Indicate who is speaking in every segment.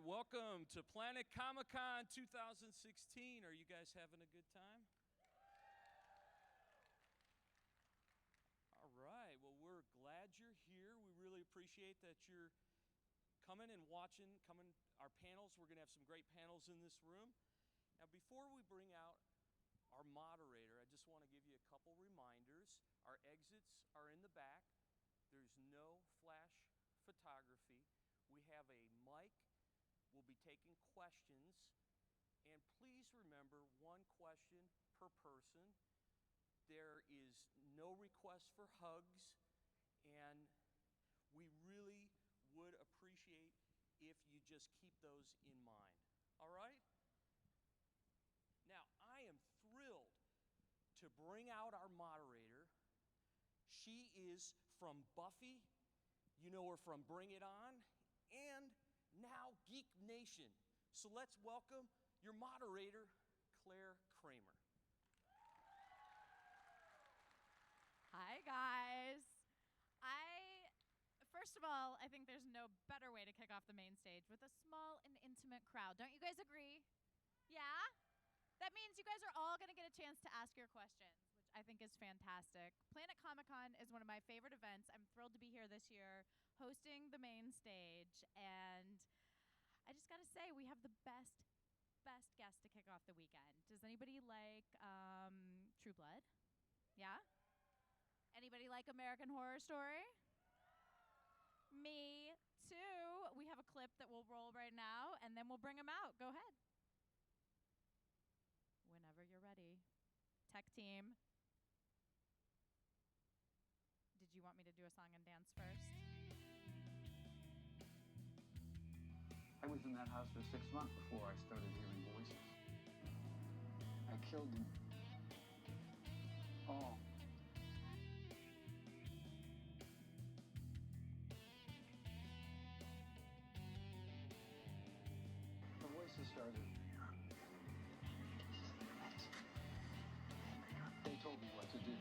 Speaker 1: right, welcome to Planet Comicon 2016. Are you guys having a good time? All right, well, we're glad you're here. We really appreciate that you're coming and watching, our panels. We're going to have some great panels in this room. Now, before we bring out our moderator, I just want to give you a couple reminders. Our exits are in the back. There's no flash photography. We have a mic. We'll be taking questions. And please remember, one question per person. There is no request for hugs. And we really would appreciate if you just keep those in mind. All right? Now, I am thrilled to bring out our moderator. She is from Buffy. You know her from Bring It On, and now Geek Nation. So let's welcome your moderator, Claire Kramer.
Speaker 2: Hi, guys. First of all, I think there's no better way to kick off the main stage with a small and intimate crowd. Don't you guys agree? Yeah? That means you guys are all going to get a chance to ask your questions, which I think is fantastic. Planet Comicon is one of my favorite events. I'm thrilled to be here this year hosting the main stage. And I just got to say, we have the best guest to kick off the weekend. Does anybody like True Blood? Yeah? Anybody like American Horror Story? Me too. We have a clip that we'll roll right now, and then we'll bring them out. Go ahead. Whenever you're ready. Tech team. Did you want me to do a song and dance first?
Speaker 3: I was in that house for 6 months before I started hearing voices. I killed them all. The voices started. They told me what to do.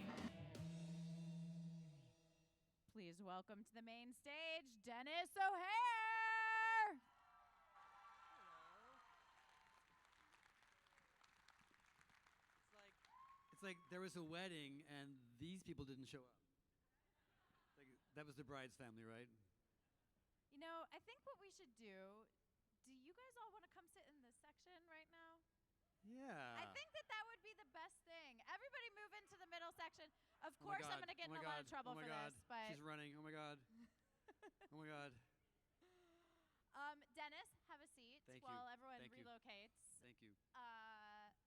Speaker 2: Please welcome to the main stage, Denis O'Hare!
Speaker 4: It's like there was a wedding and these people didn't show up. That was the bride's family, right?
Speaker 2: You know, I think what we should do you guys all want to come sit in this section right now?
Speaker 4: Yeah.
Speaker 2: I think that would be the best thing. Everybody move into the middle section. Of course, I'm going to get in a lot of trouble for this. But
Speaker 4: she's running. Oh, my God. Oh, my God.
Speaker 2: Dennis, have a seat while everyone relocates.
Speaker 4: Thank you.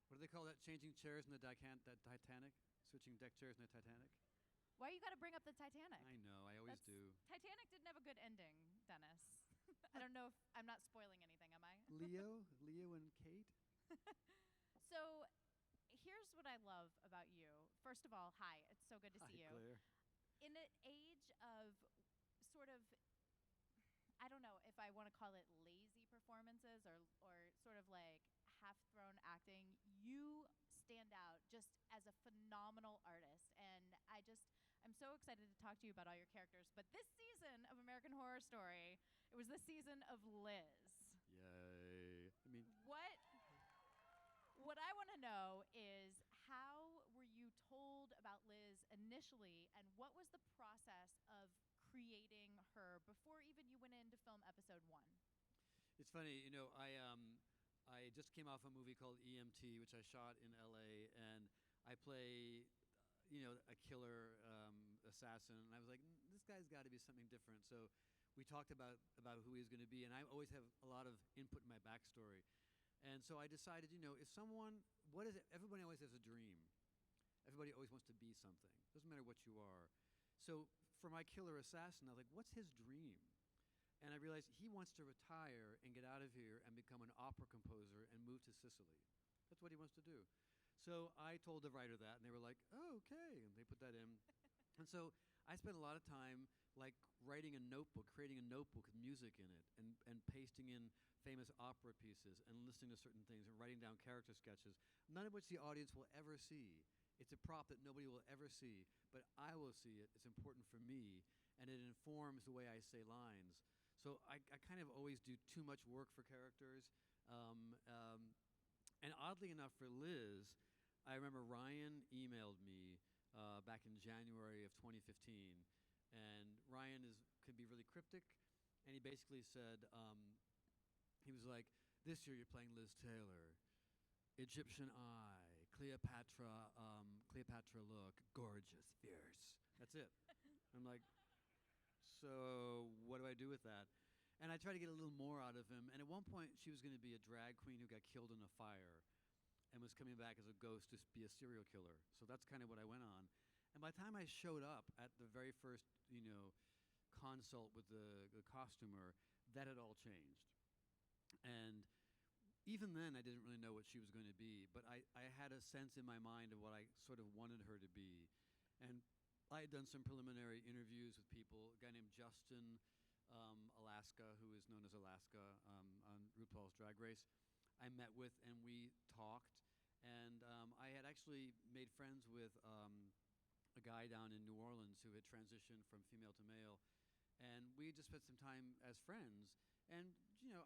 Speaker 4: What do they call that? Changing chairs in the Titanic? Switching deck chairs in the Titanic?
Speaker 2: Why you got to bring up the Titanic?
Speaker 4: I know. I always do.
Speaker 2: Titanic didn't have a good ending, Dennis. I don't know if I'm not spoiling anything, am I?
Speaker 4: Leo and Kate?
Speaker 2: So here's what I love about you. First of all, hi. It's so good to see you.
Speaker 4: Claire.
Speaker 2: In an age of sort of, I don't know if I want to call it lazy performances or sort of like half-thrown acting, you stand out just as a phenomenal artist. And I'm so excited to talk to you about all your characters. But this season of American Horror Story, it was the season of Liz.
Speaker 4: Yay.
Speaker 2: What I want to know is, how were you told about Liz initially, and what was the process of creating her before even you went in to film episode 1?
Speaker 4: It's funny, you know, I just came off a movie called EMT, which I shot in LA, and I play, a killer assassin, and I was like, this guy's got to be something different. So we talked about who he was going to be, and I always have a lot of input in my backstory. And so I decided, if someone, what is it? Everybody always has a dream. Everybody always wants to be something. Doesn't matter what you are. So for my killer assassin, I was like, what's his dream? And I realized he wants to retire and get out of here and become an opera composer and move to Sicily. That's what he wants to do. So I told the writer that, and they were like, oh, okay. And they put that in. And so I spent a lot of time writing a notebook, creating a notebook with music in it, and pasting in famous opera pieces and listening to certain things and writing down character sketches, none of which the audience will ever see. It's a prop that nobody will ever see, but I will see it. It's important for me, and it informs the way I say lines. So I kind of always do too much work for characters. And oddly enough for Liz, I remember Ryan emailed me back in January of 2015. And Ryan could be really cryptic. And he basically said, he was like, this year you're playing Liz Taylor. Egyptian eye, Cleopatra look, gorgeous, fierce. That's it. I'm like, so what do I do with that? And I tried to get a little more out of him. And at one point, she was going to be a drag queen who got killed in a fire and was coming back as a ghost to be a serial killer. So that's kind of what I went on. And by the time I showed up at the very first, consult with the costumer, that had all changed. And even then, I didn't really know what she was going to be, but I had a sense in my mind of what I sort of wanted her to be. And I had done some preliminary interviews with people, a guy named Justin Alaska, who is known as Alaska on RuPaul's Drag Race, I met with, and we talked. And I had actually made friends with a guy down in New Orleans who had transitioned from female to male. And we just spent some time as friends. And,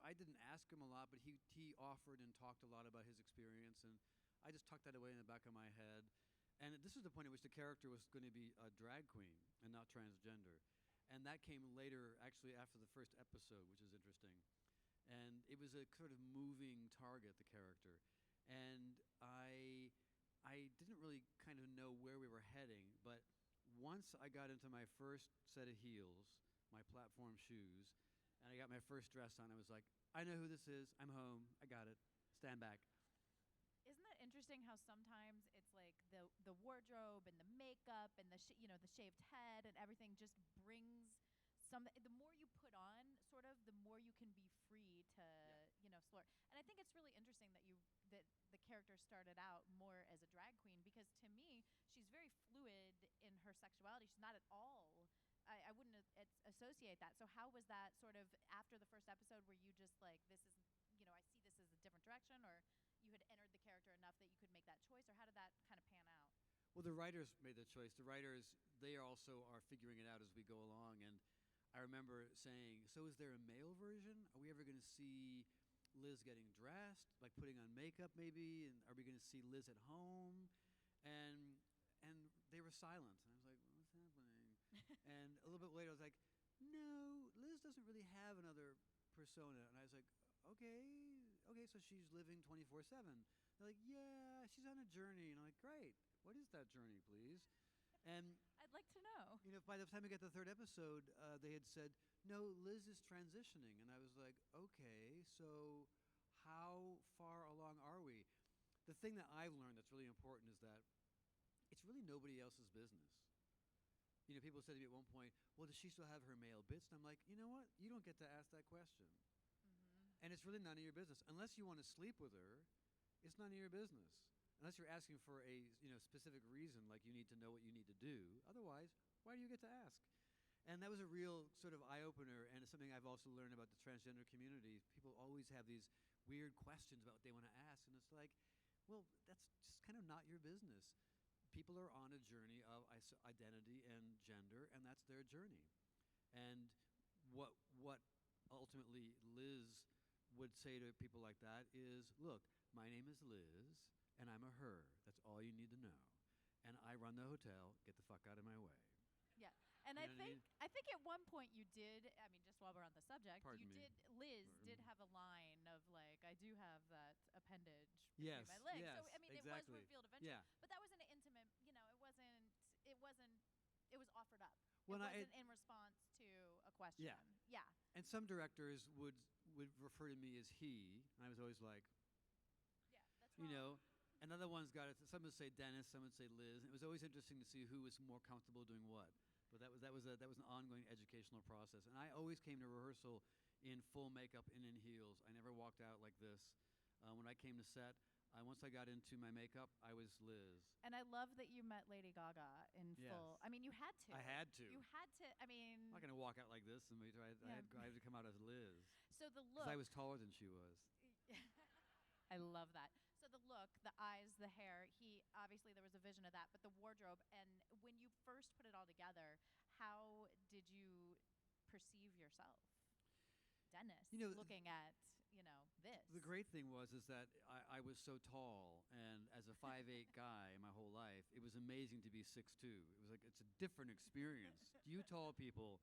Speaker 4: I didn't ask him a lot, but he offered and talked a lot about his experience. And I just tucked that away in the back of my head. And this was the point at which the character was going to be a drag queen and not transgender. And that came later, actually after the first episode, which is interesting. And it was a sort of moving target, the character. And I didn't really kind of know where we were heading, but once I got into my first set of heels, my platform shoes, and I got my first dress on, I was like, I know who this is. I'm home. I got it. Stand back.
Speaker 2: Isn't that interesting how sometimes it's like the wardrobe and the makeup and the shaved head and everything just brings the more you put on, sort of, the more you can be free to, slur. And I think it's really interesting that the character started out more as a drag queen, because to me, she's very fluid in her sexuality. She's not at all. I wouldn't associate that. So how was that sort of after the first episode? Were you just like, this is, I see this as a different direction, or you had entered the character enough that you could make that choice, or how did that kind of pan out?
Speaker 4: Well, the writers made the choice. The writers, they also are figuring it out as we go along. And I remember saying, so is there a male version? Are we ever going to see Liz getting dressed, like putting on makeup maybe? And are we going to see Liz at home? And they were silent. And I was like, what's happening? And a little bit later, I was like, no, Liz doesn't really have another persona. And I was like, okay, so she's living 24/7. They're like, yeah, she's on a journey. And I'm like, great. What is that journey, please? And
Speaker 2: I'd like to know.
Speaker 4: By the time we got to the third episode, they had said, no, Liz is transitioning. And I was like, okay, so how far along are we? The thing that I've learned that's really important is that it's really nobody else's business. People said to me at one point, well, does she still have her male bits? And I'm like, you know what? You don't get to ask that question. Mm-hmm. And it's really none of your business. Unless you want to sleep with her, it's none of your business. Unless you're asking for a specific reason, like you need to know what you need to do. Otherwise, why do you get to ask? And that was a real sort of eye-opener, and it's something I've also learned about the transgender community. People always have these weird questions about what they want to ask, and it's like, well, that's just kind of not your business. People are on a journey of identity and gender, and that's their journey. And what ultimately Liz would say to people like that is, look, my name is Liz, and I'm a her. That's all you need to know. And I run the hotel. Get the fuck out of my way.
Speaker 2: Yeah. And I think at one point you did, just while we're on the subject, Liz did have a line of like, I do have that appendage between my legs.
Speaker 4: Yes,
Speaker 2: so,
Speaker 4: exactly.
Speaker 2: It was revealed eventually.
Speaker 4: Yeah.
Speaker 2: But that was an intimate, it was offered up.
Speaker 4: Well,
Speaker 2: it wasn't in response to a question.
Speaker 4: Yeah. And some directors would refer to me as he, and I was always like,
Speaker 2: yeah, that's wrong.
Speaker 4: And other ones got it. Some would say Dennis, some would say Liz. And it was always interesting to see who was more comfortable doing what. But that was an ongoing educational process. And I always came to rehearsal in full makeup and in heels. I never walked out like this. When I came to set, once I got into my makeup, I was Liz.
Speaker 2: And I love that you met Lady Gaga in full. You had to.
Speaker 4: I had to.
Speaker 2: You had to.
Speaker 4: I'm not going to walk out like this. I had to come out as Liz.
Speaker 2: So the look.
Speaker 4: Because I was taller than she was.
Speaker 2: I love that. So the look, the eyes, the hair, obviously there was a vision of that, but the wardrobe, and when you first put it all together, how did you perceive yourself? Dennis
Speaker 4: You know,
Speaker 2: looking at, this?
Speaker 4: The great thing is that I was so tall, and as a 5'8" guy my whole life, it was amazing to be 6'2". It was like, it's a different experience. You tall people,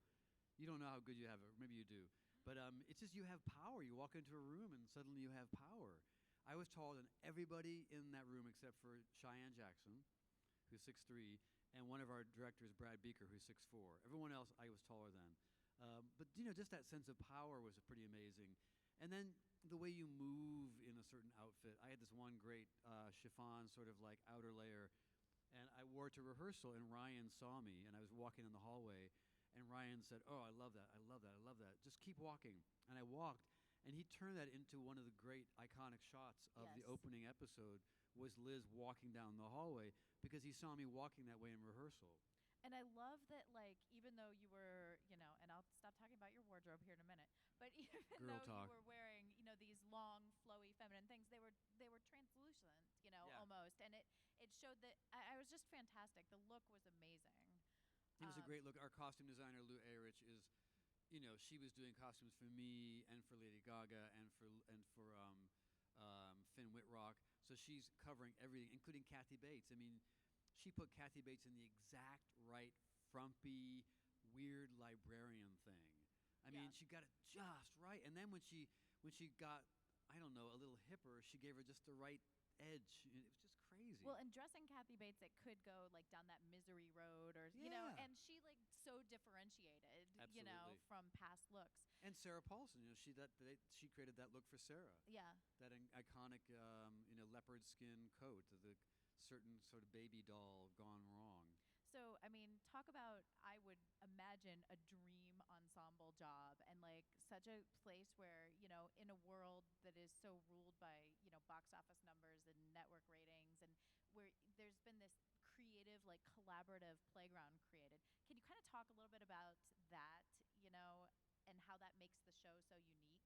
Speaker 4: you don't know how good you have it, or maybe you do. But it's just, you have power. You walk into a room and suddenly you have power. I was taller than everybody in that room except for Cheyenne Jackson, who's 6'3", and one of our directors, Brad Beaker, who's 6'4". Everyone else I was taller than. But just that sense of power was pretty amazing. And then the way you move in a certain outfit. I had this one great chiffon sort of like outer layer, and I wore it to rehearsal, and Ryan saw me, and I was walking in the hallway, and Ryan said, "Oh, I love that, I love that, I love that. Just keep walking." And I walked, and he turned that into one of the great iconic shots of the opening episode, was Liz walking down the hallway, because he saw me walking that way in rehearsal.
Speaker 2: And I love that, like, even though you were, and I'll stop talking about your wardrobe here in a minute, but even
Speaker 4: Girl
Speaker 2: though
Speaker 4: talk.
Speaker 2: you were wearing, these long, flowy, feminine things, they were translucent, almost, and it showed that I was just fantastic. The look was amazing.
Speaker 4: It was a great look. Our costume designer, Lou Ahrich, is, she was doing costumes for me and for Lady Gaga and for Finn Whitrock. So she's covering everything, including Kathy Bates. I mean, she put Kathy Bates in the exact right frumpy, weird librarian thing. I mean, she got it just right. And then when she got, I don't know, a little hipper, she gave her just the right edge. It was just crazy.
Speaker 2: Well, and dressing Kathy Bates, it could go like down that misery road, or and she like so differentiated, from past looks.
Speaker 4: And Sarah Paulson, she created that look for Sarah.
Speaker 2: Yeah.
Speaker 4: That iconic, leopard skin coat, the certain sort of baby doll gone wrong.
Speaker 2: So, I mean, talk about, I would imagine, a dream ensemble job, and like such a place where, in a world that is so ruled by, box office numbers and network ratings, and where there's been this creative, like collaborative playground created. Can you kind of talk a little bit about that, and how that makes the show so unique?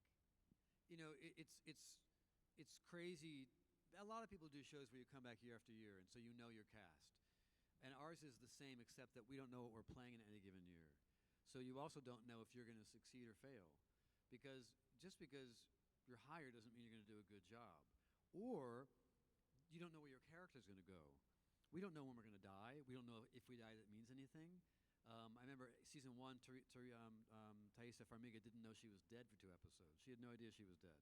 Speaker 4: It's crazy. A lot of people do shows where you come back year after year, and so your cast. And ours is the same, except that we don't know what we're playing in any given year. So you also don't know if you're going to succeed or fail. Because just because you're hired doesn't mean you're going to do a good job. Or you don't know where your character's going to go. We don't know when we're going to die. We don't know if we die that means anything. I remember season 1, Thaisa Farmiga didn't know she was dead for 2 episodes. She had no idea she was dead.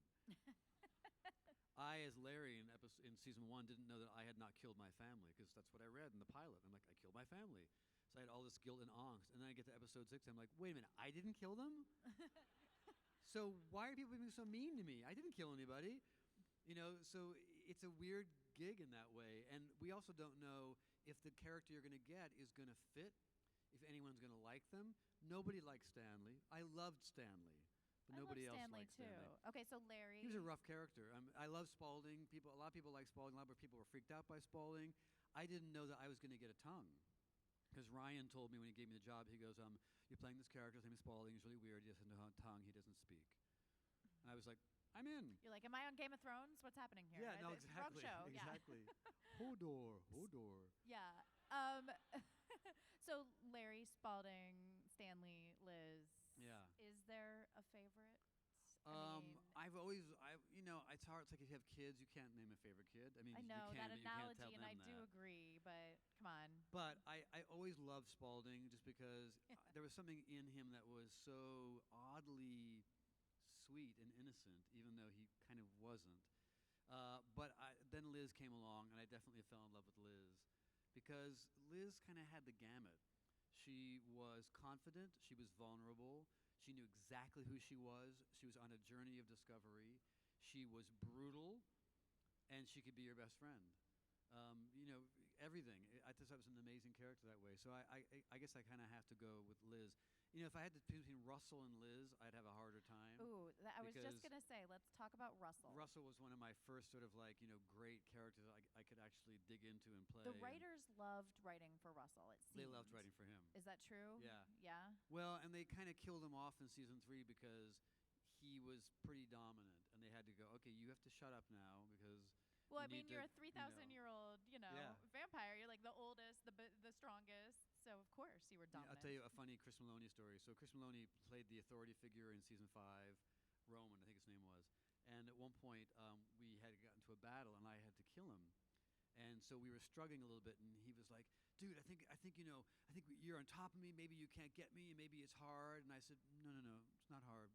Speaker 4: I, as Larry in season 1, didn't know that I had not killed my family, because that's what I read in the pilot. I'm like, I killed my family. So I had all this guilt and angst. And then I get to episode 6, I'm like, wait a minute, I didn't kill them? So why are people being so mean to me? I didn't kill anybody. So it's a weird gig in that way. And we also don't know if the character you're going to get is going to fit, if anyone's going to like them. Nobody likes Stanley. I loved Stanley. But nobody else likes Stanley.
Speaker 2: Okay, so Larry.
Speaker 4: He was a rough character. I love Spaulding. A lot of people like Spaulding. A lot of people were freaked out by Spaulding. I didn't know that I was going to get a tongue, because Ryan told me when he gave me the job, he goes, "You're playing this character. His name is Spaulding. He's really weird. He doesn't know a tongue. He doesn't speak." And I was like, "I'm in."
Speaker 2: You're like, "Am I on Game of Thrones? What's happening here?"
Speaker 4: Yeah, no,
Speaker 2: it's
Speaker 4: exactly.
Speaker 2: A wrong show.
Speaker 4: Exactly. Hodor.
Speaker 2: Yeah. So Larry, Spaulding, Stanley, Liz.
Speaker 4: Yeah.
Speaker 2: Is there a favorite?
Speaker 4: It's hard. It's like if you have kids, you can't name a favorite kid. I mean,
Speaker 2: I know
Speaker 4: you can,
Speaker 2: that
Speaker 4: but you can't
Speaker 2: analogy,
Speaker 4: tell
Speaker 2: and
Speaker 4: them
Speaker 2: I
Speaker 4: that.
Speaker 2: do agree, but come on.
Speaker 4: But I always loved Spaulding, just because there was something in him that was so oddly sweet and innocent, even though he kind of wasn't. But then Liz came along, and I definitely fell in love with Liz, because Liz kind of had the gamut. She was confident. She was vulnerable. She knew exactly who she was. She was on a journey of discovery. She was brutal, and she could be your best friend. Everything. I just thought it was an amazing character that way. So I guess I kind of have to go with Liz. If I had to choose between Russell and Liz, I'd have a harder time.
Speaker 2: Ooh, I was just going to say, let's talk about Russell.
Speaker 4: Russell was one of my first sort of great characters I could actually dig into and play.
Speaker 2: The writers loved writing for Russell, it seems.
Speaker 4: They loved writing for him.
Speaker 2: Is that true?
Speaker 4: Yeah.
Speaker 2: Yeah?
Speaker 4: Well, and they kind of killed him off in season 3 because he was pretty dominant, and they had to go, okay, you have to shut up now, because...
Speaker 2: Well, I mean, you're a 3,000-year-old, vampire. You're like the oldest, the strongest. So, of course, you were dominant.
Speaker 4: I'll tell you a funny Chris Maloney story. So Chris Maloney played the authority figure in season 5. Roman, I think his name was. And at one point, we had gotten to a battle, and I had to kill him. And so we were struggling a little bit, and he was like, "Dude, I think you're on top of me. Maybe you can't get me, and maybe it's hard." And I said, "No, it's not hard.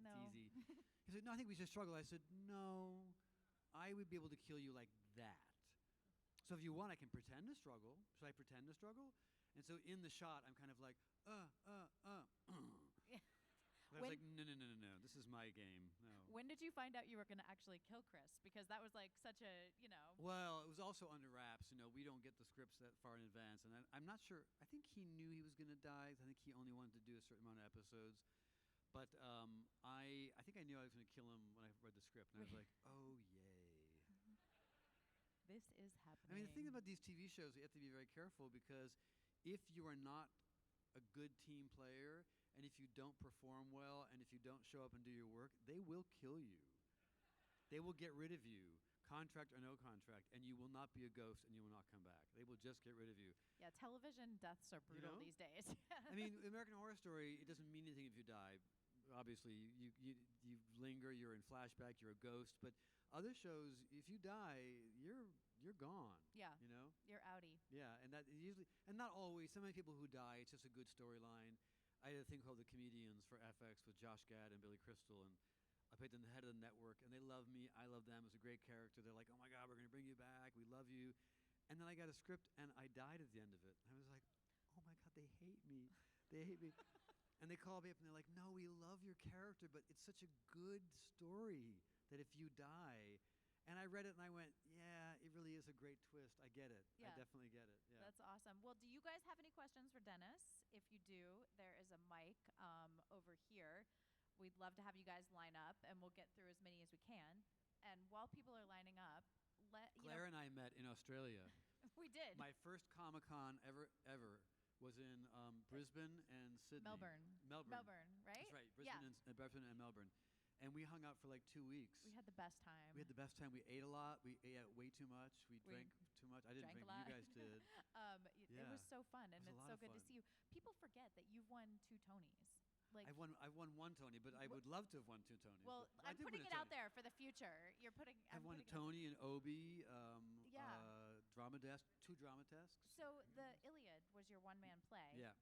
Speaker 4: No, it's easy." He said, "No, I think we should struggle." I said, "No, I would be able to kill you like that. So if you want, I can pretend to struggle. Should I pretend to struggle?" And so in the shot, I'm kind of like, I was like, no, this is my game. No.
Speaker 2: When did you find out you were going to actually kill Chris? Because that was like such a,
Speaker 4: Well, it was also under wraps. We don't get the scripts that far in advance. And I'm not sure. I think he knew he was going to die. I think he only wanted to do a certain amount of episodes. But I think I knew I was going to kill him when I read the script. And I was like, oh, yay.
Speaker 2: This is happening.
Speaker 4: I mean, the thing about these TV shows, you have to be very careful because if you are not a good team player and if you don't perform well and if you don't show up and do your work, they will kill you. They will get rid of you, contract or no contract, and you will not be a ghost and you will not come back. They will just get rid of you.
Speaker 2: Yeah, television deaths are brutal these days.
Speaker 4: I mean, American Horror Story, it doesn't mean anything if you die. Obviously, you linger, you're in flashback, you're a ghost, but other shows, if you die, you're gone.
Speaker 2: Yeah. You're outie.
Speaker 4: Yeah, and that usually, and not always. Some of the people who die, it's just a good storyline. I had a thing called The Comedians for FX with Josh Gad and Billy Crystal, and I played the head of the network, and they love me. I love them. It was a great character. They're like, "Oh my God, we're going to bring you back. We love you." And then I got a script, and I died at the end of it. I was like, "Oh my God, they hate me. They hate me." And they called me up, and they're like, "No, we love your character, but it's such a good story that if you die." And I read it, and I went, "Yeah, it really is a great twist. I get it.
Speaker 2: Yeah.
Speaker 4: I definitely get it." Yeah.
Speaker 2: That's awesome. Well, do you guys have any questions for Denis? If you do, there is a mic over here. We'd love to have you guys line up, and we'll get through as many as we can. And while people are lining up,
Speaker 4: Claire and I met in Australia.
Speaker 2: We did.
Speaker 4: My first Comic-Con ever was in Brisbane and Sydney.
Speaker 2: Melbourne, right?
Speaker 4: That's right. Brisbane and Melbourne. And we hung out for like 2 weeks.
Speaker 2: We had the best time.
Speaker 4: We ate a lot. We ate way too much. We drank too much. I didn't drink. You guys did.
Speaker 2: It was so fun, and it's so good to
Speaker 4: fun.
Speaker 2: see you. People forget that you've won 2 Tonys.
Speaker 4: I've won 1 Tony, but I would love to have won 2 Tonys.
Speaker 2: Well, I'm putting it out there for the future.
Speaker 4: I've won a Tony and Obie, drama desk, 2 drama desks.
Speaker 2: So the Iliad was your one-man play.
Speaker 4: Yeah.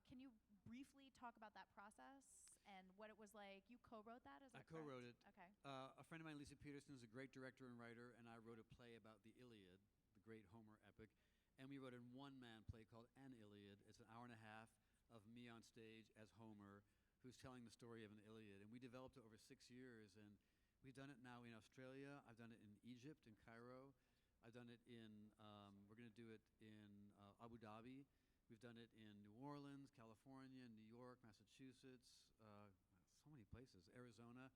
Speaker 2: Can you briefly talk about that process and what it was like? You co-wrote that, is that correct?
Speaker 4: I co-wrote it.
Speaker 2: Okay.
Speaker 4: A friend of mine, Lisa Peterson, is a great director and writer, and I wrote a play about the Iliad, the great Homer epic. And we wrote a one-man play called An Iliad. It's an hour and a half of me on stage as Homer, who's telling the story of an Iliad. And we developed it over 6 years, and we've done it now in Australia. I've done it in Egypt, in Cairo. I've done it we're going to do it in Abu Dhabi. We've done it in New Orleans, California, New York, Massachusetts, so many places, Arizona.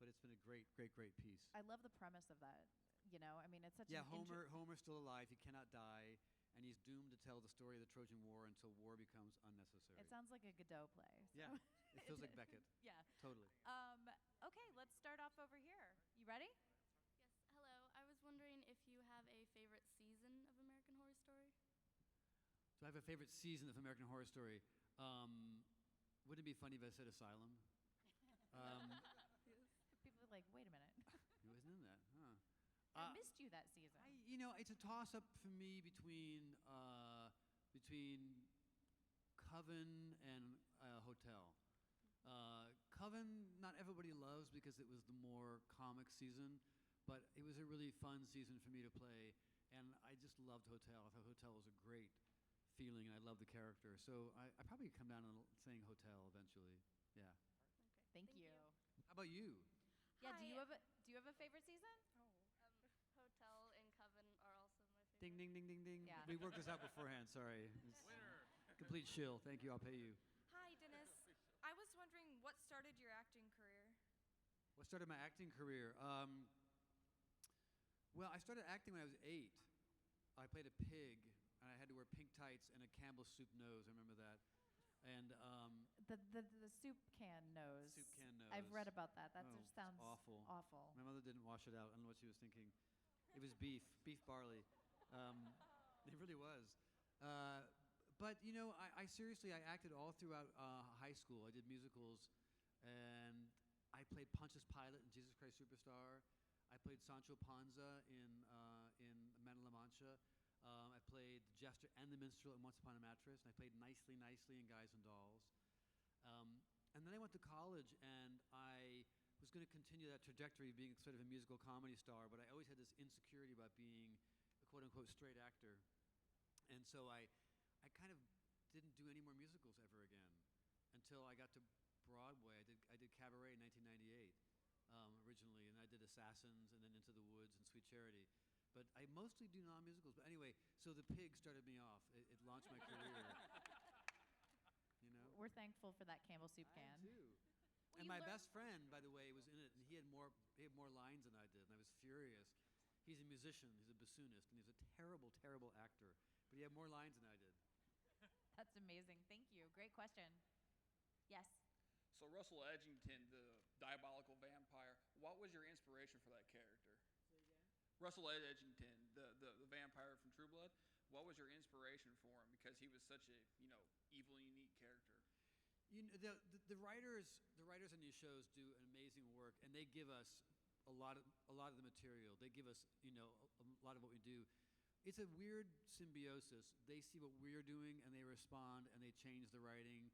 Speaker 4: But it's been a great, great, great piece.
Speaker 2: I love the premise of that. I mean, it's such
Speaker 4: Homer's still alive. He cannot die. And he's doomed to tell the story of the Trojan War until war becomes unnecessary.
Speaker 2: It sounds like a Godot play. So.
Speaker 4: Yeah, it feels like Beckett.
Speaker 2: Yeah.
Speaker 4: Totally.
Speaker 2: Okay, let's start off over here. You ready?
Speaker 5: Yes. Hello. I was wondering if you have a favorite season of American Horror Story.
Speaker 4: Do I have a favorite season of American Horror Story? Wouldn't it be funny if I said Asylum?
Speaker 2: People are like, wait a minute.
Speaker 4: He wasn't in that, huh?
Speaker 2: I missed you that season.
Speaker 4: It's a toss-up for me between Coven and Hotel. Coven, not everybody loves because it was the more comic season, but it was a really fun season for me to play, and I just loved Hotel. I thought Hotel was a great feeling, and I loved the character. So I probably come down on saying Hotel eventually. Yeah.
Speaker 5: Okay.
Speaker 2: Thank you.
Speaker 4: How about you?
Speaker 2: Yeah.
Speaker 5: Hi.
Speaker 2: Do you have a favorite season?
Speaker 5: Hotel and Coven are also my favorite.
Speaker 4: Ding, ding, ding, ding, ding.
Speaker 2: Yeah.
Speaker 4: We worked this out beforehand. Sorry.
Speaker 1: Winner.
Speaker 4: Complete shill. Thank you. I'll pay you.
Speaker 6: Hi, Denis. I was wondering what started your acting career?
Speaker 4: What started my acting career? Well, I started acting when I was 8. I played a pig, and I had to wear pink tights and a Campbell's soup nose. I remember that. And
Speaker 2: the soup can nose.
Speaker 4: Soup can nose.
Speaker 2: I've read about that. That just
Speaker 4: it's
Speaker 2: sounds
Speaker 4: awful.
Speaker 2: Awful.
Speaker 4: My mother didn't wash it out. I don't know what she was thinking. It was beef barley. It really was. But I seriously, I acted all throughout high school. I did musicals, and I played Pontius Pilate in Jesus Christ Superstar. I played Sancho Panza in Man of La Mancha. I played the Jester and the Minstrel in Once Upon a Mattress. And I played Nicely in Guys and Dolls. And then I went to college, and I was going to continue that trajectory of being sort of a musical comedy star, but I always had this insecurity about being a quote-unquote straight actor. And so I kind of didn't do any more musicals ever again until I got to Broadway. I did Cabaret in 1998 originally, and I did Assassins and then Into the Woods and Sweet Charity. But I mostly do non-musicals. But anyway, so The Pig started me off. It launched my career. You know?
Speaker 2: We're thankful for that Campbell soup can.
Speaker 4: I too.
Speaker 2: Well,
Speaker 4: And
Speaker 2: you
Speaker 4: my
Speaker 2: learn-
Speaker 4: best friend, by the way, was in it, and he had more lines than I did, and I was furious. He's a musician, he's a bassoonist, and he's a terrible, terrible actor. But he had more lines than I did.
Speaker 2: That's amazing. Thank you. Great question. Yes.
Speaker 7: So Russell Edgington, the diabolical vampire, what was your inspiration for that character?
Speaker 4: Say again?
Speaker 7: Russell Edgington, the vampire from True Blood, what was your inspiration for him? Because he was such a, evil, unique character.
Speaker 4: You know, the writers on these shows do an amazing work, and they give us a lot of the material. They give us, a lot of what we do. It's a weird symbiosis. They see what we're doing, and they respond, and they change the writing.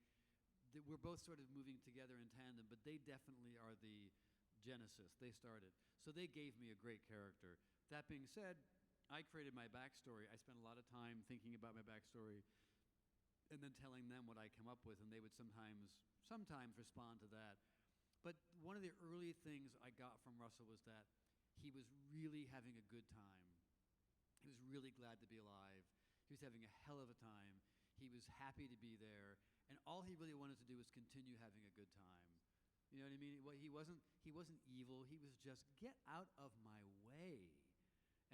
Speaker 4: We're both sort of moving together in tandem, but they definitely are the genesis. They started. So they gave me a great character. That being said, I created my backstory. I spent a lot of time thinking about my backstory and then telling them what I come up with, and they would sometimes respond to that. But one of the early things I got from Russell was that he was really having a good time. He was really glad to be alive. He was having a hell of a time. He was happy to be there, and all he really wanted to do was continue having a good time. You know what I mean? Well, he wasn't evil. He was just, get out of my way.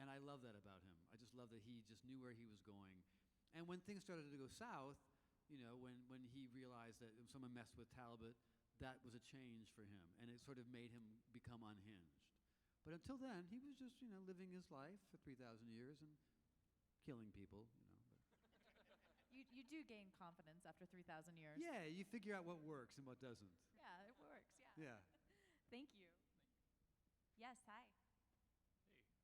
Speaker 4: And I love that about him. I just love that he just knew where he was going. And when things started to go south, when he realized that if someone messed with Talbot, that was a change for him, and it sort of made him become unhinged. But until then, he was just, living his life for 3,000 years and killing people, But.
Speaker 2: You do gain confidence after 3,000 years.
Speaker 4: Yeah, you figure out what works and what doesn't.
Speaker 2: Yeah, it works. Yeah.
Speaker 4: Yeah.
Speaker 2: Thank you. Yes, hi.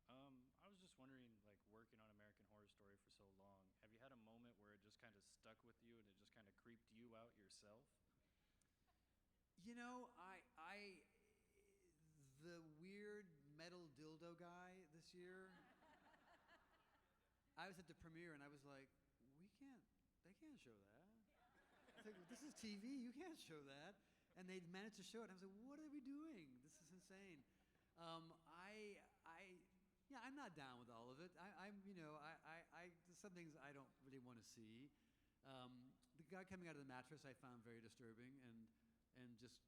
Speaker 8: Hey, I was just wondering, working on American Horror Story for so long, have you had a moment where it just kind of stuck with you and it just kind of creeped you out yourself?
Speaker 4: The weird metal dildo guy this year, I was at the premiere and I was like, they can't show that. It's like, this is TV, you can't show that. And they managed to show it, and I was like, what are we doing? This is insane. I'm not down with all of it. There's some things I don't really want to see. The guy coming out of the mattress I found very disturbing and just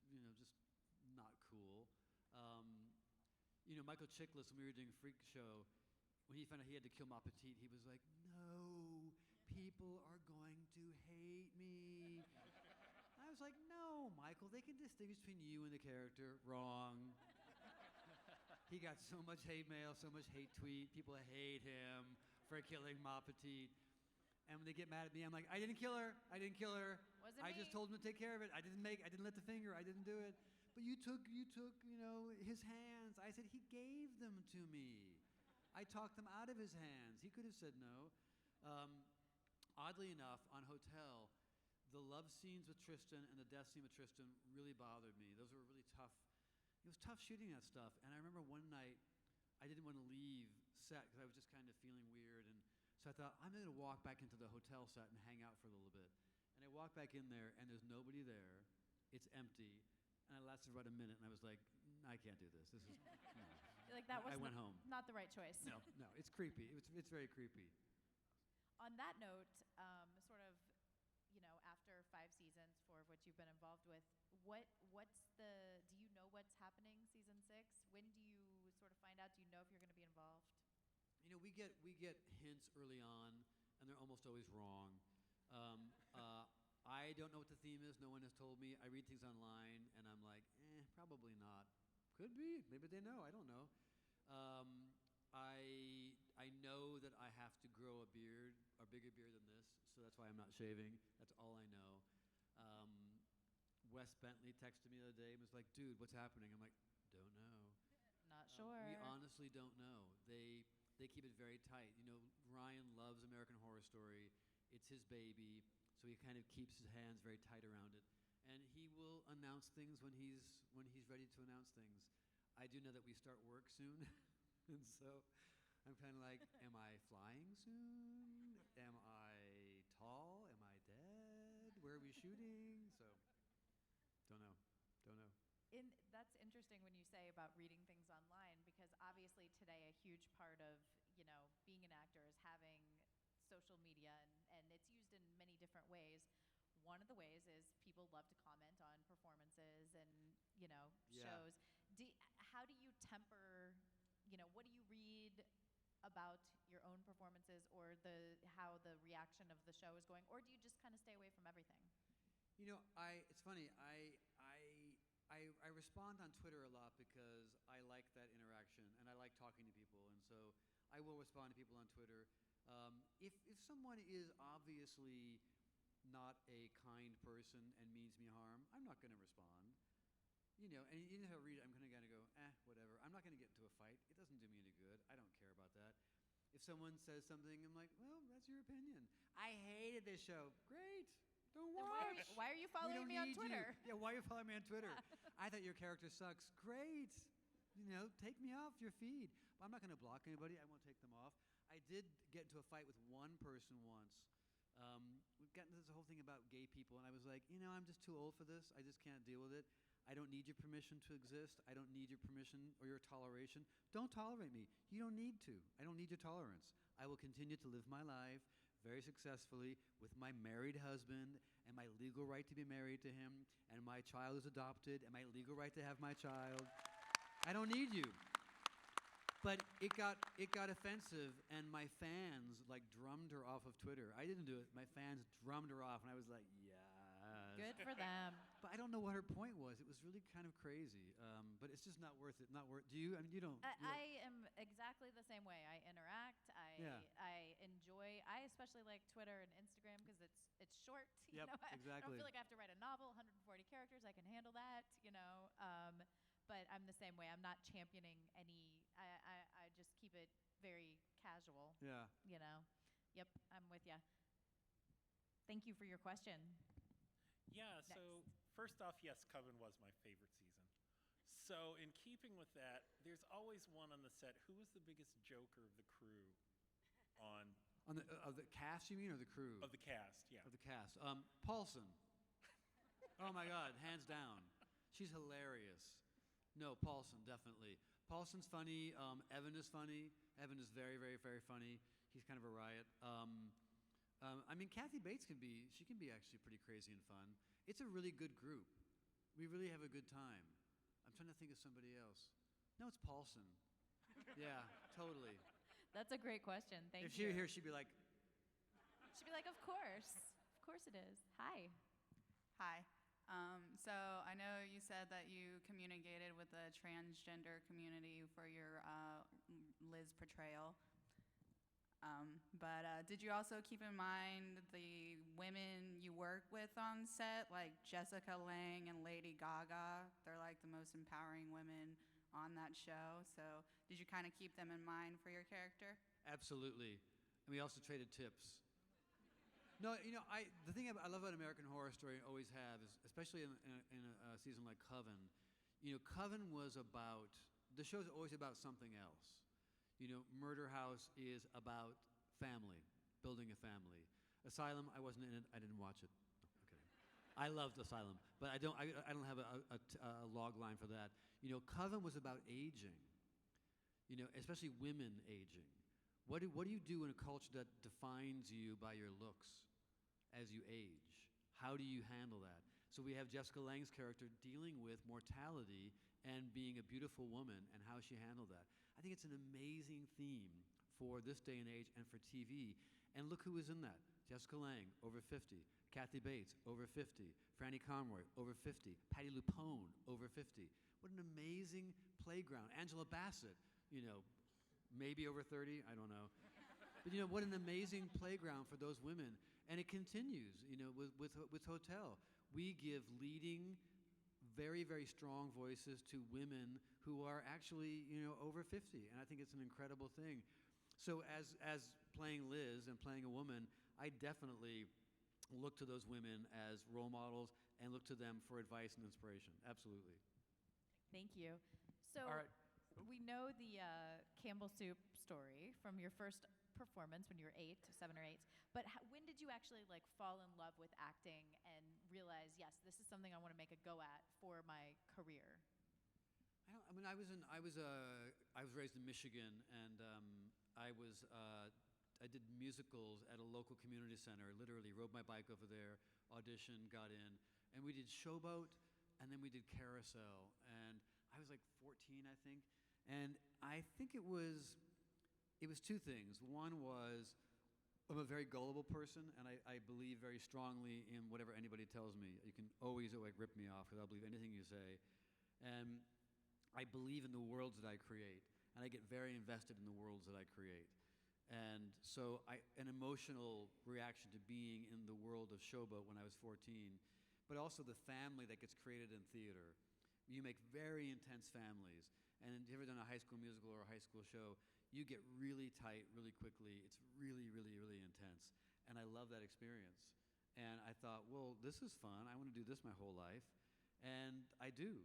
Speaker 4: not cool. Michael Chiklis, when we were doing Freak Show, when he found out he had to kill Ma Petite, he was like, no, people are going to hate me. I was like, no, Michael, they can distinguish between you and the character. Wrong. He got so much hate mail, so much hate tweet. People hate him for killing Ma Petite. And when they get mad at me, I'm like, I didn't kill her.
Speaker 2: Wasn't
Speaker 4: I
Speaker 2: me.
Speaker 4: just told him to take care of it. I didn't let the finger. I didn't do it. But you took, his hands. I said, he gave them to me. I talked them out of his hands. He could have said no. Oddly enough, on Hotel, the love scenes with Tristan and the death scene with Tristan really bothered me. Those were really tough. It was tough shooting that stuff. And I remember one night, I didn't want to leave set because I was just kind of feeling weird. And so I thought, I'm going to walk back into the hotel set and hang out for a little bit. And I walked back in there, and there's nobody there. It's empty. And I lasted about a minute, and I was like, I can't do this. This is,
Speaker 2: Like that was
Speaker 4: I went home.
Speaker 2: Not the right choice.
Speaker 4: No, it's creepy. It's very creepy.
Speaker 2: On that note, after 5 seasons, 4 of which you've been involved with, do you know what's happening season 6? When do you sort of find out? Do you know if you're going to be involved?
Speaker 4: We get hints early on, and they're almost always wrong. I don't know what the theme is. No one has told me. I read things online, and I'm like, probably not. Could be. Maybe they know. I don't know. I know that I have to grow a bigger beard than this, so that's why I'm not shaving. That's all I know. Wes Bentley texted me the other day and was like, dude, what's happening? I'm like, don't know.
Speaker 2: Not sure.
Speaker 4: We honestly don't know. They keep it very tight. You know, Ryan loves American Horror Story. It's his baby, so he kind of keeps his hands very tight around it. And he will announce things when he's ready to announce things. I do know that we start work soon, and so I'm kind of like, am I flying soon? Am I tall? Am I dead? Where are we shooting? So, don't know.
Speaker 2: That's interesting when you say about reading things online, because obviously today a huge part of, being an actor is having social media, and it's used in many different ways. One of the ways is people love to comment on performances and,
Speaker 4: Yeah.
Speaker 2: shows. How do you temper, what do you read about your own performances or how the reaction of the show is going, or do you just kind of stay away from everything?
Speaker 4: It's funny. I respond on Twitter a lot because I like that interaction and I like talking to people, and so I will respond to people on Twitter. If someone is obviously not a kind person and means me harm, I'm not going to respond. And even if I read it, I'm going to go, whatever. I'm not going to get into a fight. It doesn't do me any good. I don't care about that. If someone says something, I'm like, well, that's your opinion. I hated this show. Great. Don't
Speaker 2: Then
Speaker 4: watch.
Speaker 2: why are you following me on Twitter?
Speaker 4: Yeah, why are you following me on Twitter? I thought your character sucks. Great. Take me off your feed. But I'm not going to block anybody. I won't take them off. I did get into a fight with one person once. We've gotten into this whole thing about gay people, and I was like, I'm just too old for this. I just can't deal with it. I don't need your permission to exist. I don't need your permission or your toleration. Don't tolerate me. You don't need to. I don't need your tolerance. I will continue to live my life very successfully with my married husband and my legal right to be married to him, and my child is adopted and my legal right to have my child. I don't need you. But it got offensive, and my fans drummed her off of Twitter. I didn't do it. My fans drummed her off, and I was like, yes.
Speaker 2: Good for them.
Speaker 4: But I don't know what her point was. It was really kind of crazy. But it's just not worth it. Not worth. Do you? I mean, you don't.
Speaker 2: I am exactly the same way. I interact. I enjoy. I especially like Twitter and Instagram because it's short.
Speaker 4: Yep, exactly.
Speaker 2: I don't feel like I have to write a novel, 140 characters. I can handle that. But I'm the same way. I'm not championing any. I just keep it very casual.
Speaker 4: Yeah.
Speaker 2: Yep, I'm with you. Thank you for your question.
Speaker 9: Yeah,
Speaker 2: Next.
Speaker 9: so first off, yes, Coven was my favorite season. So in keeping with that, there's always one on the set. Who was the biggest joker of the crew
Speaker 4: of the cast, you mean, or the crew?
Speaker 9: Of the cast, yeah.
Speaker 4: Of the cast. Paulson. Oh my God, hands down. She's hilarious. No, Paulson, definitely. Paulson's funny. Evan is funny. Evan is very, very, very funny. He's kind of a riot. Kathy Bates can be actually pretty crazy and fun. It's a really good group. We really have a good time. I'm trying to think of somebody else. No, it's Paulson. Yeah, totally.
Speaker 2: That's a great question. Thank you.
Speaker 4: If she were here, she'd be like,
Speaker 2: of course. Of course it is. Hi.
Speaker 10: Hi. So I know you said that you communicated with the transgender community for your Liz portrayal. But did you also keep in mind the women you work with on set, like Jessica Lange and Lady Gaga? They're like the most empowering women on that show. So did you kind of keep them in mind for your character?
Speaker 4: absolutely. And we also traded tips. No, the thing I love about American Horror Story and always have is, especially in a season like Coven, Coven was about, the show's always about something else. Murder House is about family, building a family. Asylum, I wasn't in it, I didn't watch it. No, I'm kidding. I loved Asylum, but I don't have a log line for that. Coven was about aging, especially women aging. What do you do in a culture that defines you by your looks as you age? How do you handle that? So we have Jessica Lange's character dealing with mortality and being a beautiful woman and how she handled that. I think it's an amazing theme for this day and age and for TV. And look who was in that. Jessica Lange, over 50. Kathy Bates, over 50. Franny Conroy, over 50. Patti LuPone, over 50. What an amazing playground. Angela Bassett, maybe over 30, I don't know. But what an amazing playground for those women. And it continues, with Hotel. we give leading, very, very strong voices to women who are actually, over 50, and I think it's an incredible thing. So as playing Liz and playing a woman, I definitely look to those women as role models and look to them for advice and inspiration. Absolutely.
Speaker 2: Thank you. So
Speaker 1: All right.
Speaker 2: we know the Campbell Soup story from your first performance when you were 7 or 8. But when did you actually fall in love with acting and realize, yes, this is something I want to make a go at for my career?
Speaker 4: I was raised in Michigan, and I did musicals at a local community center. Literally rode my bike over there, auditioned, got in, and we did Showboat, and then we did Carousel, and I was 14, I think, and I think it was two things. One was I'm a very gullible person, and I believe very strongly in whatever anybody tells me. You can always rip me off because I'll believe anything you say, and I believe in the worlds that I create, and I get very invested in the worlds that I create. And so an emotional reaction to being in the world of Showboat when I was 14, but also the family that gets created in theater. You make very intense families. And if you've ever done a high school musical or a high school show, you get really tight really quickly. It's really, really, really intense. And I love that experience. And I thought, well, this is fun. I want to do this my whole life. And I do.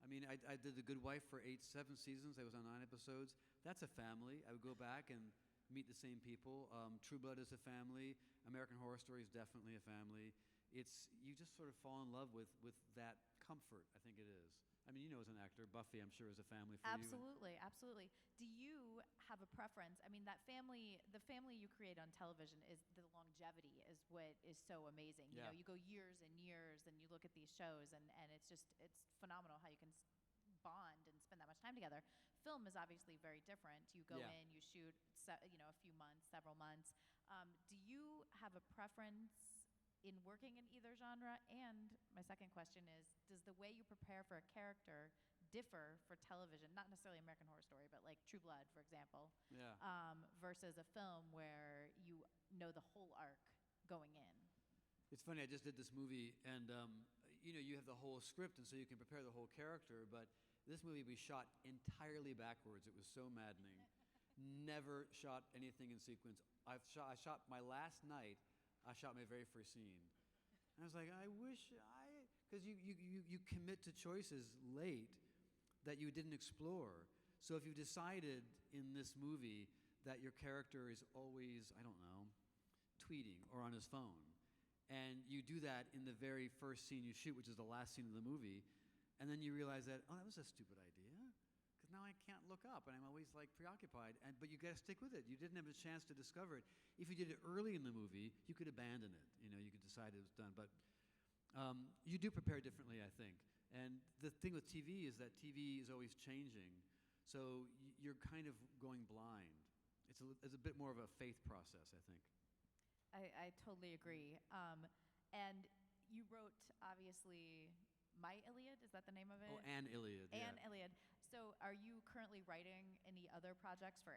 Speaker 4: I mean, I did The Good Wife for 7 seasons. I was on 9 episodes. That's a family. I would go back and meet the same people. True Blood is a family. American Horror Story is definitely a family. You just sort of fall in love with that comfort, I think it is. I mean, as an actor, Buffy, I'm sure, is a family for you.
Speaker 2: Absolutely, absolutely. Do you have a preference? I mean, the family you create on television the longevity is what is so amazing.
Speaker 4: Yeah.
Speaker 2: You go years and years, and you look at these shows, and it's phenomenal how you can bond and spend that much time together. Film is obviously very different. You go in, you shoot, a few months, several months. Do you have a preference in working in either genre? And my second question is, does the way you prepare for a character differ for television, not necessarily American Horror Story, but like True Blood, for example, versus a film where you know the whole arc going in?
Speaker 4: It's funny, I just did this movie, and you have the whole script, and so you can prepare the whole character, but this movie we shot entirely backwards. It was so maddening. Never shot anything in sequence. I shot my last night, I shot my very first scene. And I was like, because you commit to choices late that you didn't explore. So if you decided in this movie that your character is always, I don't know, tweeting or on his phone, and you do that in the very first scene you shoot, which is the last scene of the movie, and then you realize that, that was a stupid idea, because now I can't look up, and I'm always preoccupied, but you got to stick with it. You didn't have a chance to discover it. If you did it early in the movie, you could abandon it. You could decide it was done, but you do prepare differently, I think. And the thing with TV is that TV is always changing, so you're kind of going blind. It's a bit more of a faith process, I think.
Speaker 2: I totally agree. And you wrote, obviously, My Iliad? Is that the name of it?
Speaker 4: Oh, Anne Iliad.
Speaker 2: Anne Iliad. So are you currently writing any other projects for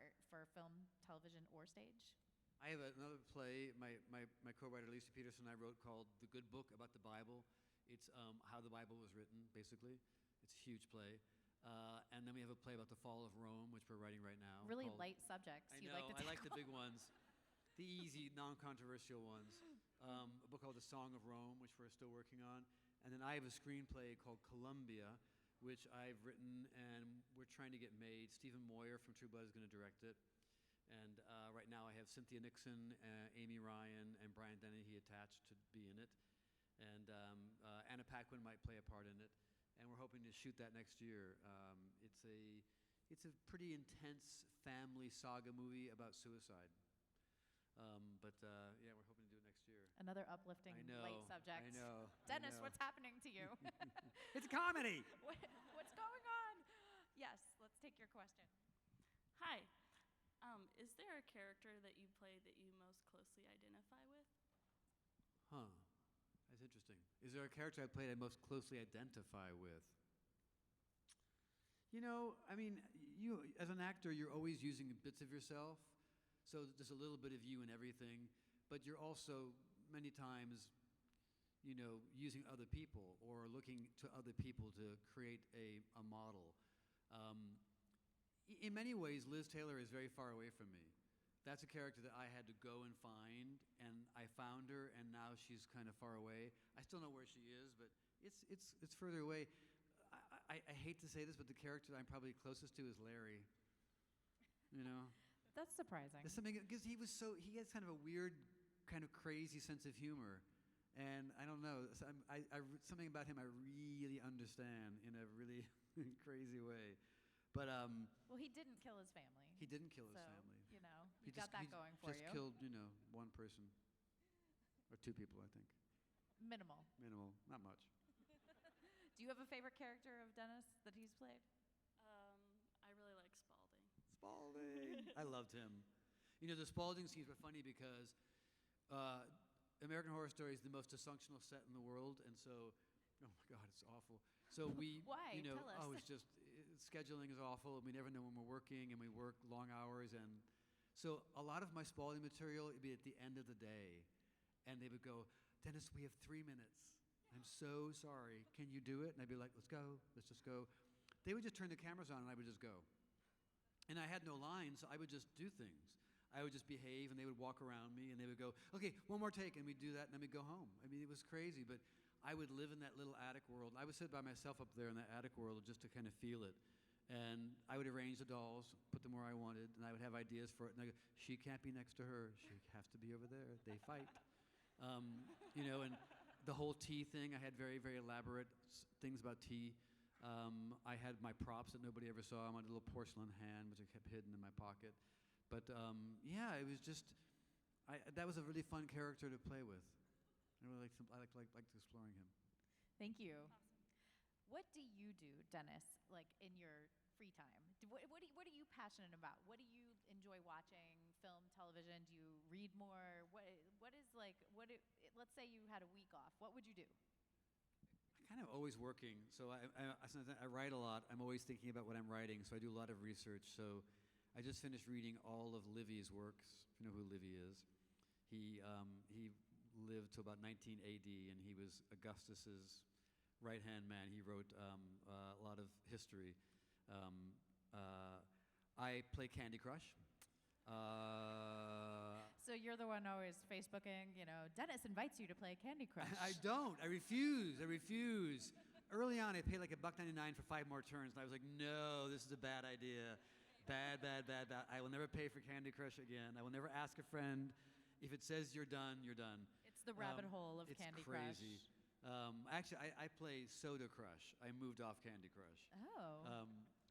Speaker 2: film, television, or stage?
Speaker 4: I have another play my co-writer Lisa Peterson and I wrote called The Good Book about the Bible. It's how the Bible was written, basically. It's a huge play. And then we have a play about the fall of Rome, which we're writing right now.
Speaker 2: Really light subjects.
Speaker 4: I know, I like the big ones. The easy, non-controversial ones. A book called The Song of Rome, which we're still working on. And then I have a screenplay called Columbia, which I've written and we're trying to get made. Stephen Moyer from True Blood is going to direct it. And right now I have Cynthia Nixon, Amy Ryan, and Brian Dennehy attached to be in it. And Anna Paquin might play a part in it. And we're hoping to shoot that next year. It's a pretty intense family saga movie about suicide. But we're hoping to do it next year.
Speaker 2: Another uplifting, light subject.
Speaker 4: I know.
Speaker 2: Dennis, what's happening to you?
Speaker 4: It's a comedy.
Speaker 2: What's going on? Yes, let's take your question.
Speaker 5: Hi. Is there a character that you play that you most closely identify with?
Speaker 4: Huh. That's interesting. Is there a character I played I most closely identify with? I mean, you as an actor, you're always using bits of yourself. So there's a little bit of you in everything, but you're also many times using other people or looking to other people to create a model. In many ways, Liz Taylor is very far away from me. That's a character that I had to go and find, and I found her, and now she's kind of far away. I still know where she is, but it's further away. I hate to say this, but the character I'm probably closest to is Larry.
Speaker 2: That's surprising.
Speaker 4: There's something because he has kind of a weird, kind of crazy sense of humor, and I don't know. Something about him I really understand in a really crazy way. But
Speaker 2: well, he didn't kill his family.
Speaker 4: He didn't kill his family.
Speaker 2: You got that going for you.
Speaker 4: Just killed, one person or two people, I think.
Speaker 2: Minimal,
Speaker 4: not much.
Speaker 2: Do you have a favorite character of Dennis that he's played?
Speaker 5: I really like Spalding.
Speaker 4: Spalding. I loved him. The Spalding scenes were funny because American Horror Story is the most dysfunctional set in the world, and so, oh my God, it's awful. So we,
Speaker 2: Why? Tell us.
Speaker 4: it's just scheduling is awful, and we never know when we're working, and we work long hours, and so a lot of my Spalding material would be at the end of the day, and they would go, Dennis, we have 3 minutes. I'm so sorry. Can you do it? And I'd be like, let's go. Let's just go. They would just turn the cameras on, and I would just go. And I had no lines, so I would just do things. I would just behave, and they would walk around me, and they would go, okay, one more take, and we'd do that, and then we'd go home. I mean, it was crazy, but I would live in that little attic world. I would sit by myself up there in that attic world just to kind of feel it. And I would arrange the dolls, put them where I wanted, and I would have ideas for it. And I go, she can't be next to her. She has to be over there. They fight. And the whole tea thing, I had very, very elaborate things about tea. I had my props that nobody ever saw. My little porcelain hand, which I kept hidden in my pocket. But yeah, it was just, that was a really fun character to play with. I really liked exploring him.
Speaker 2: Thank you.
Speaker 5: Awesome.
Speaker 2: What do you do, Dennis, like in your free time? What are you passionate about? What do you enjoy watching? Film, television? Do you read more? Let's say you had a week off. What would you do?
Speaker 4: I'm kind of always working. So I write a lot. I'm always thinking about what I'm writing. So I do a lot of research. So I just finished reading all of Livy's works. If you know who Livy is. He lived to about 19 AD, and he was Augustus's right-hand man. He wrote a lot of history. I play Candy Crush.
Speaker 2: So you're the one always Facebooking, Dennis invites you to play Candy Crush.
Speaker 4: I don't. I refuse. Early on, I paid like $1.99 for 5 more turns, and I was like, no, this is a bad idea. Bad. I will never pay for Candy Crush again. I will never ask a friend. If it says you're done, you're done.
Speaker 2: It's the rabbit hole of Candy Crush.
Speaker 4: It's crazy. Actually, I play Soda Crush. I moved off Candy Crush.
Speaker 2: Oh.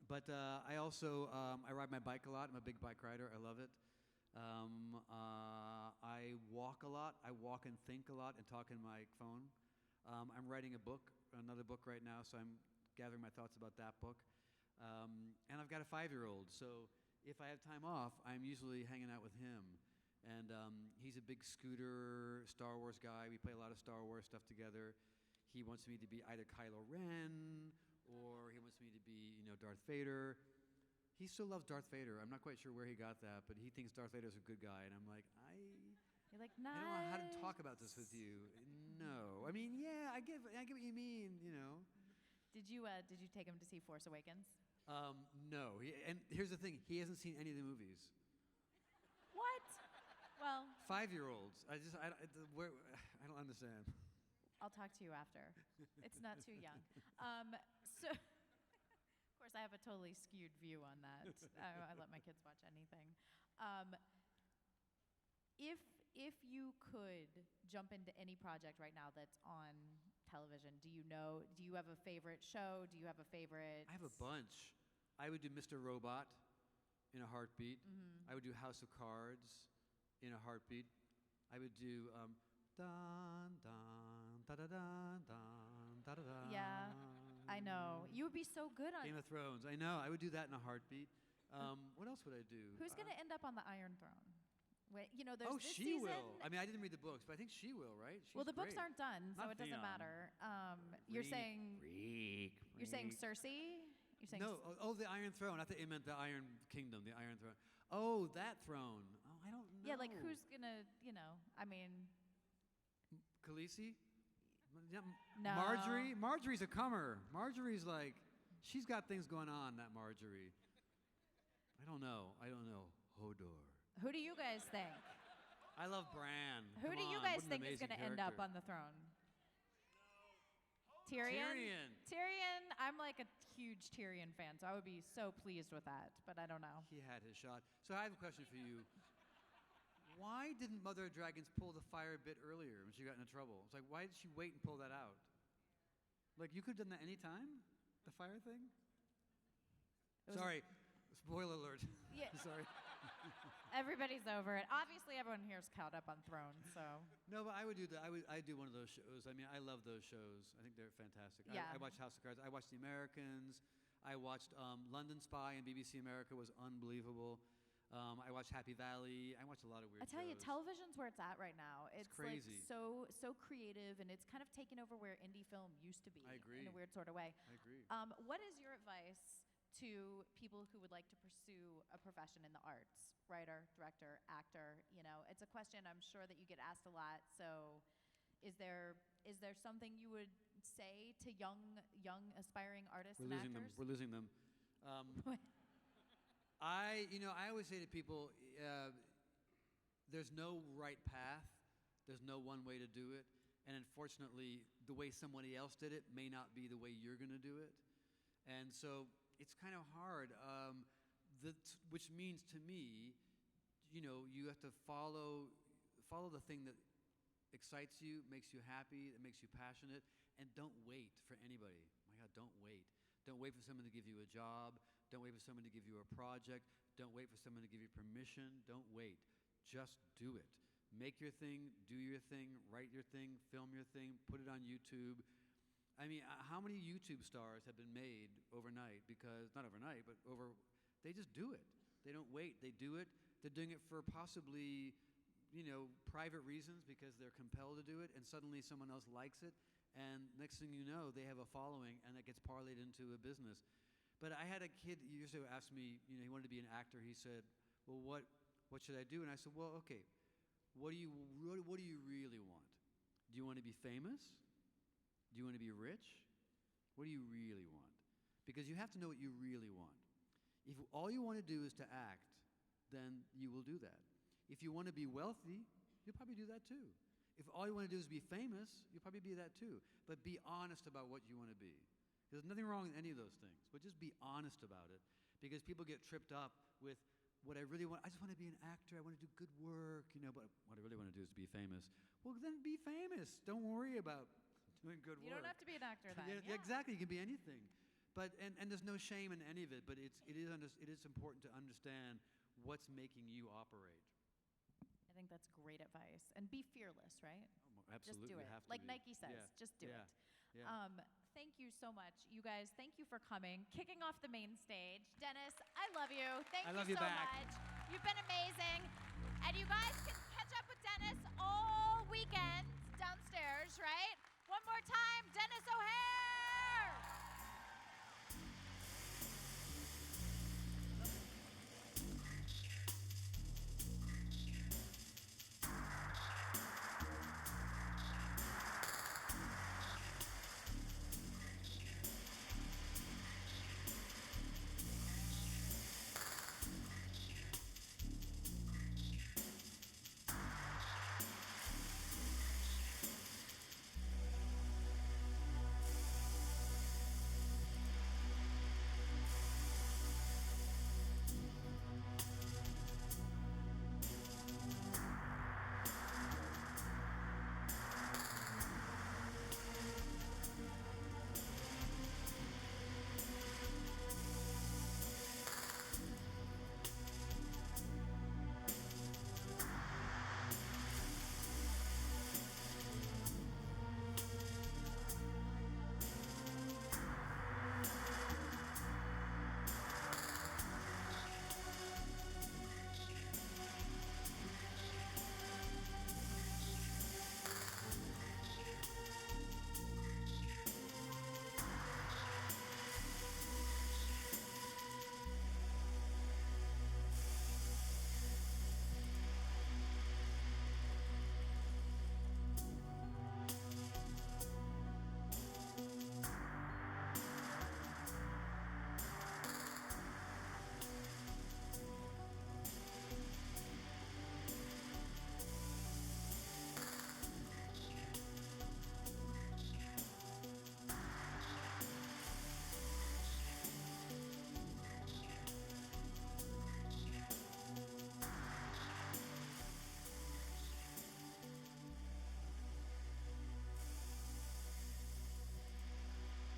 Speaker 4: But I also, I ride my bike a lot. I'm a big bike rider. I love it. I walk a lot. I walk and think a lot and talk in my phone. I'm writing another book right now, so I'm gathering my thoughts about that book. And I've got a 5-year-old, so if I have time off, I'm usually hanging out with him. And he's a big scooter Star Wars guy. We play a lot of Star Wars stuff together. He wants me to be either Kylo Ren or he wants me to be, Darth Vader. He still loves Darth Vader. I'm not quite sure where he got that, but he thinks Darth Vader's a good guy. And I'm like,
Speaker 2: You're like, nice.
Speaker 4: I don't know how to talk about this with you. No. I mean, yeah, I get what you mean,
Speaker 2: Did you take him to see Force Awakens?
Speaker 4: No. And here's the thing. He hasn't seen any of the movies.
Speaker 2: What? Well,
Speaker 4: 5-year-olds. I don't understand.
Speaker 2: I'll talk to you after. It's not too young. So, of course, I have a totally skewed view on that. I let my kids watch anything. If you could jump into any project right now that's on television, do you have a favorite show? Do you have a favorite?
Speaker 4: I have a bunch. I would do Mr. Robot in a heartbeat. Mm-hmm. I would do House of Cards in a heartbeat. I would do dun dun da da dun dun da da da.
Speaker 2: Yeah, I know. You would be so good on
Speaker 4: Game of Thrones. I know. I would do that in a heartbeat. What else would I do?
Speaker 2: Who's going to end up on the Iron Throne? There's this
Speaker 4: she
Speaker 2: season.
Speaker 4: will. I mean, I didn't read the books, but I think she will, right? She's
Speaker 2: the books
Speaker 4: great.
Speaker 2: aren't done, so
Speaker 4: Not
Speaker 2: it doesn't
Speaker 4: Theon.
Speaker 2: matter. You're saying You're saying Cersei? You're saying
Speaker 4: no. The Iron Throne. I thought you meant the Iron Kingdom, the Iron Throne. Oh, that throne. Oh, I don't know.
Speaker 2: Yeah, like who's gonna? I mean,
Speaker 4: Khaleesi?
Speaker 2: No.
Speaker 4: Marjorie's a comer. Marjorie's like, she's got things going on, that Marjorie. I don't know. Hodor.
Speaker 2: Who do you guys think?
Speaker 4: I love Bran.
Speaker 2: Who
Speaker 4: Come
Speaker 2: do you
Speaker 4: on,
Speaker 2: guys
Speaker 4: what an
Speaker 2: think is
Speaker 4: amazing
Speaker 2: going to end up
Speaker 4: character.
Speaker 2: on the throne? Tyrion. Tyrion, I'm like a huge Tyrion fan, so I would be so pleased with that, but I don't know.
Speaker 4: He had his shot. So I have a question for you. Why didn't Mother of Dragons pull the fire a bit earlier when she got into trouble? It's like, why did she wait and pull that out? Like, you could have done that any time? The fire thing? Sorry. Spoiler alert.
Speaker 2: Yeah.
Speaker 4: Sorry.
Speaker 2: Everybody's over it. Obviously, everyone here's caught up on Thrones, so.
Speaker 4: No, but I would do that. I'd do one of those shows. I mean, I love those shows. I think they're fantastic.
Speaker 2: Yeah.
Speaker 4: I watched House of Cards. I watched The Americans. I watched London Spy on BBC America was unbelievable. I watched Happy Valley. I watched a lot of weird shows.
Speaker 2: I tell you, television's where it's at right now. It's
Speaker 4: crazy.
Speaker 2: Like so creative, and it's kind of taken over where indie film used to be.
Speaker 4: I agree.
Speaker 2: In a weird sort of way.
Speaker 4: I agree.
Speaker 2: What is your advice to people who would like to pursue a profession in the arts? Writer, director, actor, you know, it's a question I'm sure that you get asked a lot. So is there something you would say to young aspiring artists and actors?
Speaker 4: We're losing them. I always say to people, there's no right path. There's no one way to do it. And unfortunately, the way somebody else did it may not be the way you're going to do it. And so it's kind of hard. Which means to me, you have to follow the thing that excites you, makes you happy, that makes you passionate, and don't wait for anybody. My God, don't wait. Don't wait for someone to give you a job. Don't wait for someone to give you a project. Don't wait for someone to give you permission. Don't wait. Just do it. Make your thing, do your thing, write your thing, film your thing, put it on YouTube. I mean, how many YouTube stars have been made overnight? Because, not overnight, but they just do it. They don't wait. They do it. They're doing it for possibly, private reasons because they're compelled to do it, and suddenly someone else likes it, and next thing you know, they have a following, and it gets parlayed into a business. But I had a kid years ago ask me, he wanted to be an actor. He said, well, what should I do? And I said, well, okay, what do you really want? Do you want to be famous? Do you want to be rich? What do you really want? Because you have to know what you really want. If all you want to do is to act, then you will do that. If you want to be wealthy, you'll probably do that too. If all you want to do is be famous, you'll probably be that too. But be honest about what you want to be. There's nothing wrong with any of those things, but just be honest about it. Because people get tripped up with what I really want. I just want to be an actor. I want to do good work, but what I really want to do is to be famous. Well, then be famous. Don't worry about doing good work.
Speaker 2: You don't have to be an actor then.
Speaker 4: Yeah, exactly. You can be anything. But and there's no shame in any of it. But it is important to understand what's making you operate.
Speaker 2: I think that's great advice. And be fearless, right?
Speaker 4: Oh, absolutely.
Speaker 2: Just do it.
Speaker 4: Have to
Speaker 2: Like
Speaker 4: be.
Speaker 2: Nike says, just do it.
Speaker 4: Yeah.
Speaker 2: Thank you so much. You guys, thank you for coming. Kicking off the main stage. Dennis, I love you. Thank you so much. You've been amazing. And you guys can catch up with Dennis all weekend downstairs, right? One more time, Denis O'Hare.